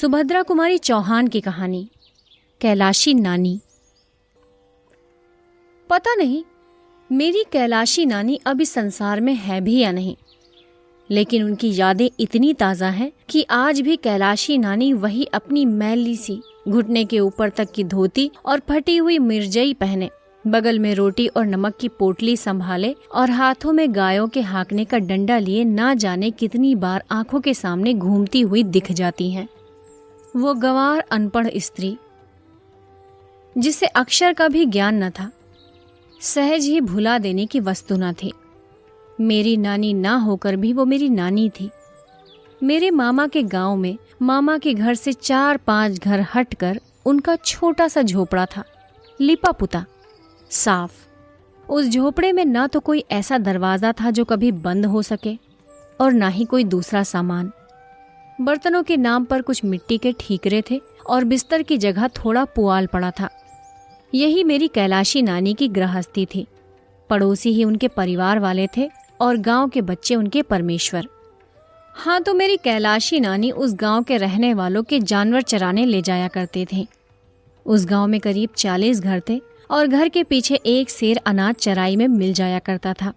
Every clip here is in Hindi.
सुभद्रा कुमारी चौहान की कहानी कैलाशी नानी। पता नहीं मेरी कैलाशी नानी अभी संसार में है भी या नहीं, लेकिन उनकी यादें इतनी ताज़ा हैं कि आज भी कैलाशी नानी वही अपनी मैली सी घुटने के ऊपर तक की धोती और फटी हुई मिर्जई पहने, बगल में रोटी और नमक की पोटली संभाले और हाथों में गायों के हाँकने का डंडा लिए ना जाने कितनी बार आंखों के सामने घूमती हुई दिख जाती हैं। वो गंवार अनपढ़ स्त्री जिसे अक्षर का भी ज्ञान न था, सहज ही भुला देने की वस्तु न थी। मेरी नानी ना होकर भी वो मेरी नानी थी। मेरे मामा के गांव में मामा के घर से 4-5 घर हटकर उनका छोटा सा झोपड़ा था, लिपा पुता, साफ। उस झोपड़े में ना तो कोई ऐसा दरवाजा था जो कभी बंद हो सके और ना ही कोई दूसरा सामान। बर्तनों के नाम पर कुछ मिट्टी के ठीकरे थे और बिस्तर की जगह थोड़ा पुआल पड़ा था। यही मेरी कैलाशी नानी की गृहस्थी थी। पड़ोसी ही उनके परिवार वाले थे और गांव के बच्चे उनके परमेश्वर। हाँ, तो मेरी कैलाशी नानी उस गांव के रहने वालों के जानवर चराने ले जाया करते थे। उस गांव में करीब 40 घर थे और घर के पीछे एक सेर अनाज चराई में मिल जाया करता था।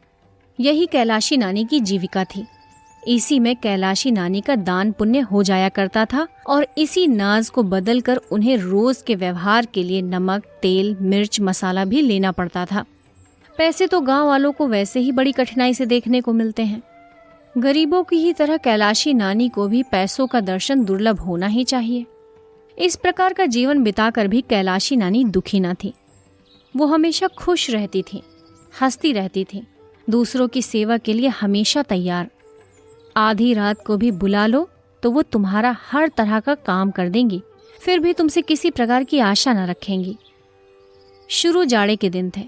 यही कैलाशी नानी की जीविका थी। इसी में कैलाशी नानी का दान पुण्य हो जाया करता था और इसी नाज को बदल कर उन्हें रोज के व्यवहार के लिए नमक, तेल, मिर्च, मसाला भी लेना पड़ता था। पैसे तो गांव वालों को वैसे ही बड़ी कठिनाई से देखने को मिलते हैं। गरीबों की ही तरह कैलाशी नानी को भी पैसों का दर्शन दुर्लभ होना ही चाहिए। इस प्रकार का जीवन बिताकर भी कैलाशी नानी दुखी न थी। वो हमेशा खुश रहती थी, हंसती रहती थी, दूसरों की सेवा के लिए हमेशा तैयार। आधी रात को भी बुला लो तो वो तुम्हारा हर तरह का काम कर देंगी, फिर भी तुमसे किसी प्रकार की आशा न रखेंगी। शुरू जाड़े के दिन थे।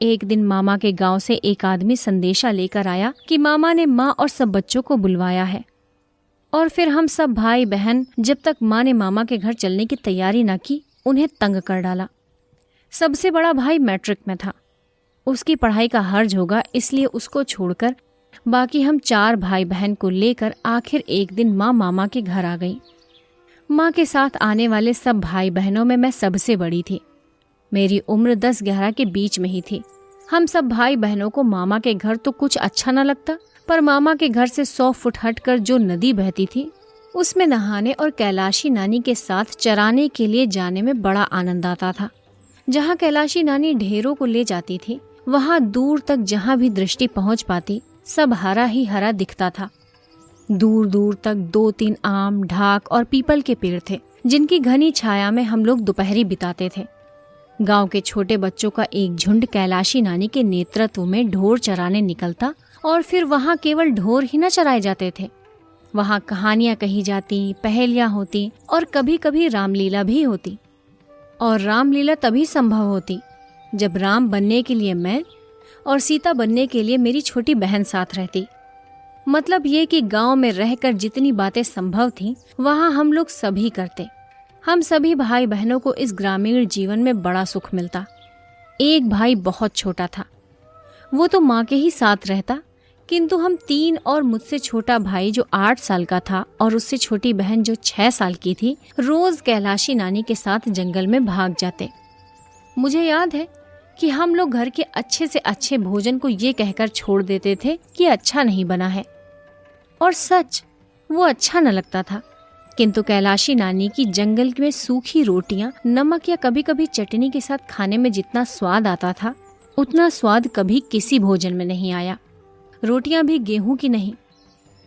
एक दिन मामा के गांव से एक आदमी संदेशा लेकर आया कि मामा ने माँ और सब बच्चों को बुलवाया है। और फिर हम सब भाई बहन जब तक माँ ने मामा के घर चलने की तैयारी न की, उन्हें तंग कर डाला। सबसे बड़ा भाई मैट्रिक में था। उसकी पढ़ाई का हर्ज होगा, इसलिए उसको छोड़कर बाकी हम 4 भाई बहन को लेकर आखिर एक दिन माँ मामा के घर आ गई। माँ के साथ आने वाले सब भाई बहनों में मैं सबसे बड़ी थी। मेरी उम्र 10-11 के बीच में ही थी। हम सब भाई बहनों को मामा के घर तो कुछ अच्छा न लगता, पर मामा के घर से 100 फुट हटकर जो नदी बहती थी उसमें नहाने और कैलाशी नानी के साथ चराने के लिए जाने में बड़ा आनंद आता था। जहाँ कैलाशी नानी ढेरों को ले जाती थी, वहाँ दूर तक जहाँ भी दृष्टि पहुँच पाती सब हरा ही हरा दिखता था। दूर दूर तक 2-3 आम, ढाक और पीपल के पेड़ थे, जिनकी घनी छाया में हम लोग दोपहरी बिताते थे। गांव के छोटे बच्चों का एक झुंड कैलाशी नानी के नेतृत्व में ढोर चराने निकलता और फिर वहां केवल ढोर ही न चराए जाते थे। वहां कहानियां कही जाती, पहेलियां होती और कभी कभी रामलीला भी होती। और रामलीला तभी संभव होती जब राम बनने के लिए मैं और सीता बनने के लिए मेरी छोटी बहन साथ रहती। मतलब ये कि गांव में रहकर जितनी बातें संभव थीं, वहां हम लोग सभी करते। हम सभी भाई बहनों को इस ग्रामीण जीवन में बड़ा सुख मिलता। एक भाई बहुत छोटा था, वो तो माँ के ही साथ रहता, किंतु हम 3 और मुझसे छोटा भाई जो 8 साल का था और उससे छोटी बहन जो 6 साल की थी, रोज कैलाशी नानी के साथ जंगल में भाग जाते। मुझे याद है कि हम लोग घर के अच्छे से अच्छे भोजन को ये कहकर छोड़ देते थे कि अच्छा नहीं बना है। और सच, वो अच्छा न लगता था, किंतु कैलाशी नानी की जंगल में सूखी रोटियां नमक या कभी कभी चटनी के साथ खाने में जितना स्वाद आता था, उतना स्वाद कभी किसी भोजन में नहीं आया। रोटियां भी गेहूं की नहीं,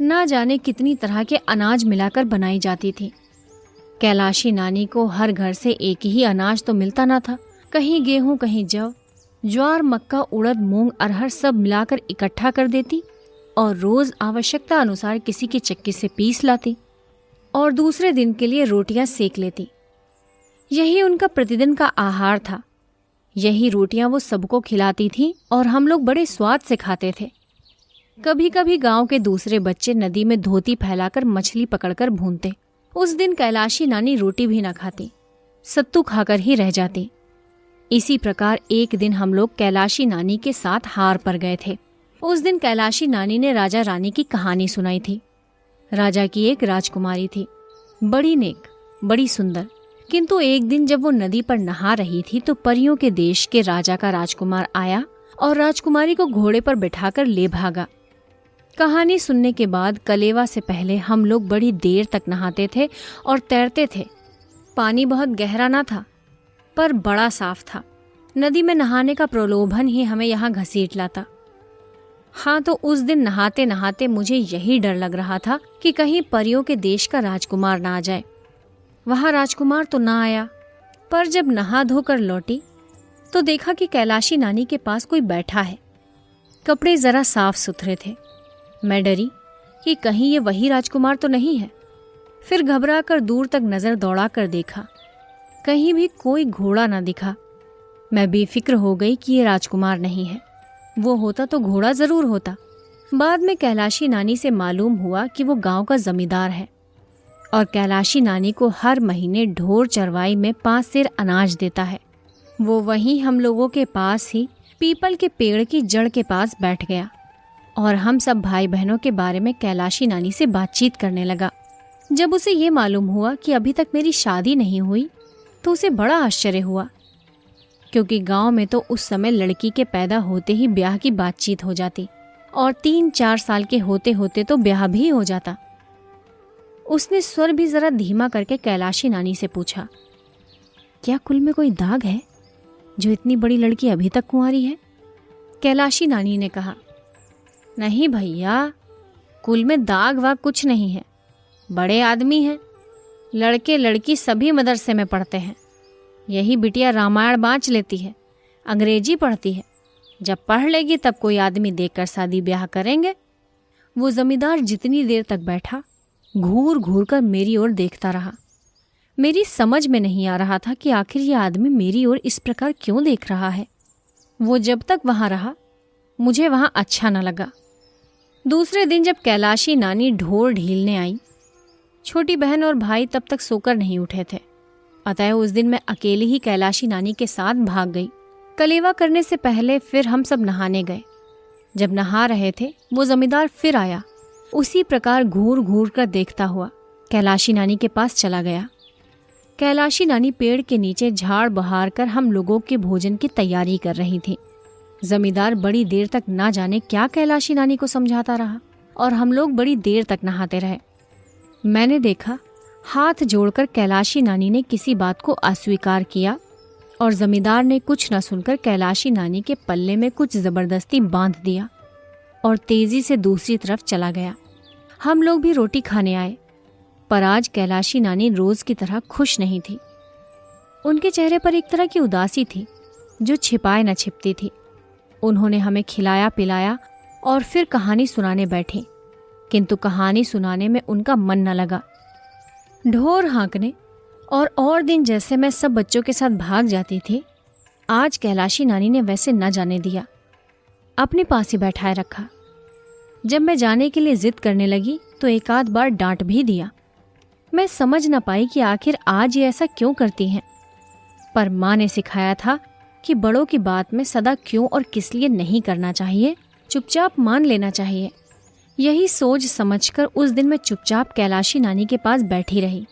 ना जाने कितनी तरह के अनाज मिलाकर बनाई जाती थी। कैलाशी नानी को हर घर से एक ही अनाज तो मिलता ना था। कहीं गेहूं, कहीं जव, ज्वार, मक्का, उड़द, मूंग, अरहर सब मिलाकर इकट्ठा कर देती और रोज आवश्यकता अनुसार किसी की चक्की से पीस लाती और दूसरे दिन के लिए रोटियां सेक लेती। यही उनका प्रतिदिन का आहार था। यही रोटियां वो सबको खिलाती थी और हम लोग बड़े स्वाद से खाते थे। कभी कभी गांव के दूसरे बच्चे नदी में धोती फैलाकर मछली पकड़कर भूनते। उस दिन कैलाशी नानी रोटी भी न खाती, सत्तू खाकर ही रह जाती। इसी प्रकार एक दिन हम लोग कैलाशी नानी के साथ हार पर गए थे। उस दिन कैलाशी नानी ने राजा रानी की कहानी सुनाई थी। राजा की एक राजकुमारी थी, बड़ी नेक, बड़ी सुंदर। किंतु एक दिन जब वो नदी पर नहा रही थी तो परियों के देश के राजा का राजकुमार आया और राजकुमारी को घोड़े पर बिठाकर ले भागा। कहानी सुनने के बाद कलेवा से पहले हम लोग बड़ी देर तक नहाते थे और तैरते थे। पानी बहुत गहरा ना था पर बड़ा साफ था। नदी में नहाने का प्रलोभन ही हमें यहाँ घसीट लाता। हाँ, तो उस दिन नहाते नहाते मुझे यही डर लग रहा था कि कहीं परियों के देश का राजकुमार ना आ जाए। वहाँ राजकुमार तो ना आया, पर जब नहा धोकर लौटी तो देखा कि कैलाशी नानी के पास कोई बैठा है। कपड़े जरा साफ सुथरे थे। मैं डरी कि कहीं ये वही राजकुमार तो नहीं है। फिर घबरा कर दूर तक नजर दौड़ा कर देखा, कहीं भी कोई घोड़ा ना दिखा। मैं बेफिक्र हो गई कि ये राजकुमार नहीं है, वो होता तो घोड़ा जरूर होता। बाद में कैलाशी नानी से मालूम हुआ कि वो गांव का जमींदार है और कैलाशी नानी को हर महीने ढोर चरवाई में 5 सेर अनाज देता है। वो वहीं हम लोगों के पास ही पीपल के पेड़ की जड़ के पास बैठ गया और हम सब भाई बहनों के बारे में कैलाशी नानी से बातचीत करने लगा। जब उसे ये मालूम हुआ कि अभी तक मेरी शादी नहीं हुई तो उसे बड़ा आश्चर्य हुआ, क्योंकि गांव में तो उस समय लड़की के पैदा होते ही ब्याह की बातचीत हो जाती और 3-4 साल के होते होते तो ब्याह भी हो जाता। उसने स्वर भी जरा धीमा करके कैलाशी नानी से पूछा, क्या कुल में कोई दाग है जो इतनी बड़ी लड़की अभी तक कुंवारी है? कैलाशी नानी ने कहा, नहीं भैया, कुल में दाग वाग कुछ नहीं है। बड़े आदमी हैं, लड़के लड़की सभी मदरसे में पढ़ते हैं। यही बिटिया रामायण बाँच लेती है, अंग्रेजी पढ़ती है। जब पढ़ लेगी तब कोई आदमी देखकर शादी ब्याह करेंगे। वो जमींदार जितनी देर तक बैठा घूर घूर कर मेरी ओर देखता रहा। मेरी समझ में नहीं आ रहा था कि आखिर ये आदमी मेरी ओर इस प्रकार क्यों देख रहा है। वो जब तक वहां रहा मुझे वहां अच्छा न लगा। दूसरे दिन जब कैलाशी नानी ढोर ढीलने आई, छोटी बहन और भाई तब तक सोकर नहीं उठे थे। अतः उस दिन मैं अकेली ही कैलाशी नानी के साथ भाग गई। कलेवा करने से पहले फिर हम सब नहाने गए। जब नहा रहे थे वो जमींदार फिर आया। उसी प्रकार घूर घूर कर देखता हुआ कैलाशी नानी के पास चला गया। कैलाशी नानी पेड़ के नीचे झाड़ बहार कर हम लोगों के भोजन की तैयारी कर रही थी। जमींदार बड़ी देर तक ना जाने क्या कैलाशी नानी को समझाता रहा और हम लोग बड़ी देर तक नहाते रहे। मैंने देखा हाथ जोड़कर कैलाशी नानी ने किसी बात को अस्वीकार किया और जमींदार ने कुछ न सुनकर कैलाशी नानी के पल्ले में कुछ जबरदस्ती बांध दिया और तेजी से दूसरी तरफ चला गया। हम लोग भी रोटी खाने आए, पर आज कैलाशी नानी रोज की तरह खुश नहीं थी। उनके चेहरे पर एक तरह की उदासी थी जो छिपाए न छिपती थी। उन्होंने हमें खिलाया पिलाया और फिर कहानी सुनाने बैठे, किंतु कहानी सुनाने में उनका मन न लगा। ढोर हाँकने और दिन जैसे मैं सब बच्चों के साथ भाग जाती थी, आज कैलाशी नानी ने वैसे न जाने दिया। अपने पास ही बैठाए रखा। जब मैं जाने के लिए जिद करने लगी तो एक आध बार डांट भी दिया। मैं समझ न पाई कि आखिर आज ये ऐसा क्यों करती हैं, पर माँ ने सिखाया था कि बड़ों की बात में सदा क्यों और किस लिए नहीं करना चाहिए, चुपचाप मान लेना चाहिए। यही सोच समझकर उस दिन मैं चुपचाप कैलाशी नानी के पास बैठी रही,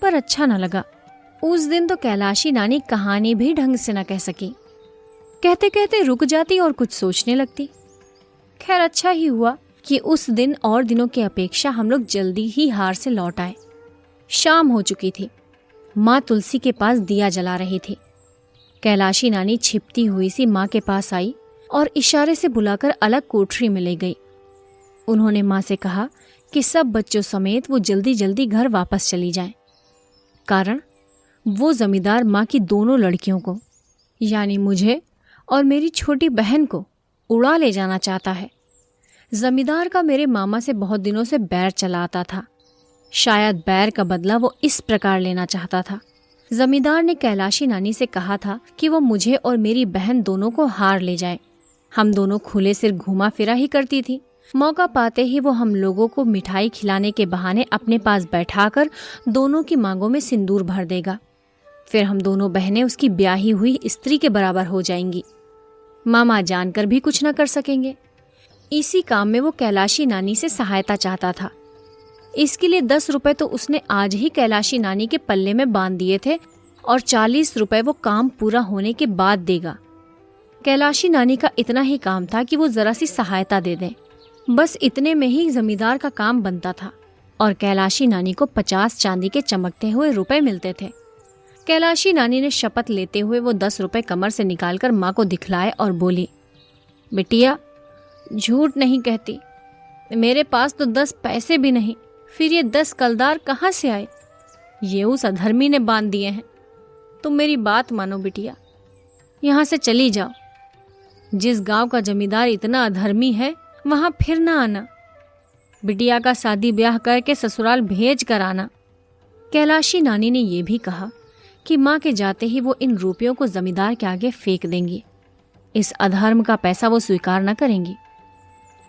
पर अच्छा न लगा। उस दिन तो कैलाशी नानी कहानी भी ढंग से न कह सकी। कहते कहते रुक जाती और कुछ सोचने लगती। खैर अच्छा ही हुआ कि उस दिन और दिनों की अपेक्षा हम लोग जल्दी ही हार से लौट आए। शाम हो चुकी थी। माँ तुलसी के पास दिया जला रही थी। कैलाशी नानी छिपती हुई सी माँ के पास आई और इशारे से बुलाकर अलग कोठरी में ले गई। उन्होंने माँ से कहा कि सब बच्चों समेत वो जल्दी जल्दी घर वापस चली जाएं। कारण वो जमींदार माँ की दोनों लड़कियों को, यानी मुझे और मेरी छोटी बहन को, उड़ा ले जाना चाहता है। जमींदार का मेरे मामा से बहुत दिनों से बैर चला आता था। शायद बैर का बदला वो इस प्रकार लेना चाहता था। जमींदार ने कैलाशी नानी से कहा था कि वो मुझे और मेरी बहन दोनों को हार ले जाए। हम दोनों खुले सिर घूमा फिरा ही करती थी। मौका पाते ही वो हम लोगों को मिठाई खिलाने के बहाने अपने पास बैठाकर दोनों की मांगों में सिंदूर भर देगा। फिर हम दोनों बहनें उसकी ब्याही हुई स्त्री के बराबर हो जाएंगी। मामा जानकर भी कुछ न कर सकेंगे। इसी काम में वो कैलाशी नानी से सहायता चाहता था। इसके लिए 10 रुपए तो उसने आज ही कैलाशी नानी के पल्ले में बांध दिए थे और 40 रुपए वो काम पूरा होने के बाद देगा। कैलाशी नानी का इतना ही काम था कि वो जरा सी सहायता दे दें। बस इतने में ही जमींदार का काम बनता था और कैलाशी नानी को 50 चांदी के चमकते हुए रुपए मिलते थे। कैलाशी नानी ने शपथ लेते हुए वो 10 रुपए कमर से निकालकर माँ को दिखलाए और बोली, बिटिया झूठ नहीं कहती, मेरे पास तो 10 पैसे भी नहीं, फिर ये 10 कलदार कहाँ से आए? ये उस अधर्मी ने बांध दिए हैं। तुम मेरी बात मानो बिटिया, यहाँ से चली जाओ। जिस गांव का जमींदार इतना अधर्मी है वहां फिर ना आना। बिटिया का शादी ब्याह करके ससुराल भेज कर आना। कैलाशी नानी ने यह भी कहा कि माँ के जाते ही वो इन रुपयों को जमींदार के आगे फेंक देंगी। इस अधर्म का पैसा वो स्वीकार न करेंगी।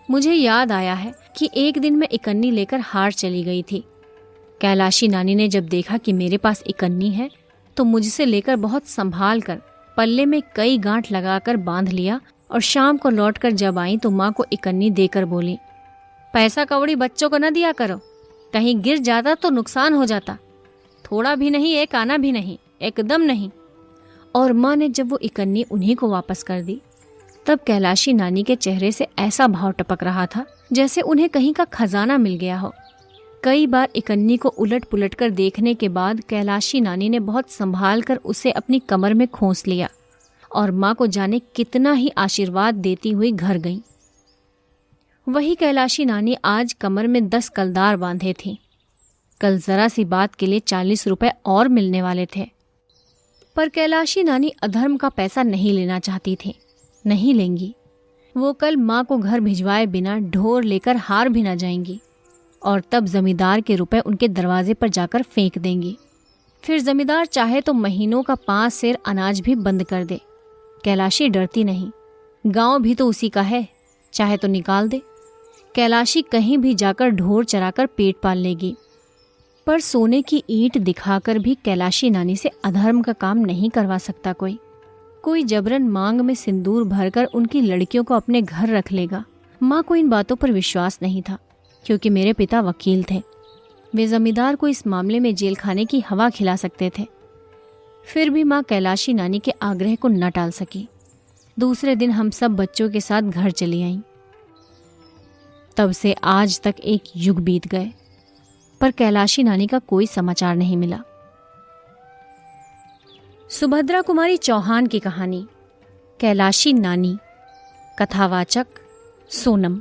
मुझे याद आया है कि एक दिन मैं इकन्नी लेकर हार चली गई थी। कैलाशी नानी ने जब देखा कि मेरे पास इकन्नी है तो मुझसे लेकर बहुत संभाल कर पल्ले में कई गांठ लगाकर बांध लिया और शाम को लौटकर जब आई तो माँ को इकन्नी देकर बोली, पैसा कौड़ी बच्चों को न दिया करो, कहीं गिर जाता तो नुकसान हो जाता। थोड़ा भी नहीं, एक आना भी नहीं, एकदम नहीं। और माँ ने जब वो इकन्नी उन्हीं को वापस कर दी तब कैलाशी नानी के चेहरे से ऐसा भाव टपक रहा था जैसे उन्हें कहीं का खजाना मिल गया हो। कई बार इकन्नी को उलट पुलट कर देखने के बाद कैलाशी नानी ने बहुत संभाल कर उसे अपनी कमर में खोस लिया और माँ को जाने कितना ही आशीर्वाद देती हुई घर गई। वही कैलाशी नानी आज कमर में 10 कलदार बांधे थी। कल जरा सी बात के लिए 40 रुपए और मिलने वाले थे, पर कैलाशी नानी अधर्म का पैसा नहीं लेना चाहती थी। नहीं लेंगी। वो कल माँ को घर भिजवाए बिना ढोर लेकर हार भी न जाएंगी और तब जमींदार के रुपए उनके दरवाजे पर जाकर फेंक देंगी। फिर जमींदार चाहे तो महीनों का 5 सेर अनाज भी बंद कर दे। कैलाशी डरती नहीं, गांव भी तो उसी का है, चाहे तो निकाल दे। कैलाशी कहीं भी जाकर ढोर चराकर पेट पाल लेगी। पर सोने की ईंट दिखाकर भी कैलाशी नानी से अधर्म का काम नहीं करवा सकता कोई जबरन मांग में सिंदूर भरकर उनकी लड़कियों को अपने घर रख लेगा। माँ को इन बातों पर विश्वास नहीं था क्योंकि मेरे पिता वकील थे। वे जमींदार को इस मामले में जेल खाने की हवा खिला सकते थे। फिर भी माँ कैलाशी नानी के आग्रह को न टाल सकी। दूसरे दिन हम सब बच्चों के साथ घर चली आईं। तब से आज तक एक युग बीत गए, पर कैलाशी नानी का कोई समाचार नहीं मिला। सुभद्रा कुमारी चौहान की कहानी कैलाशी नानी। कथावाचक सोनम।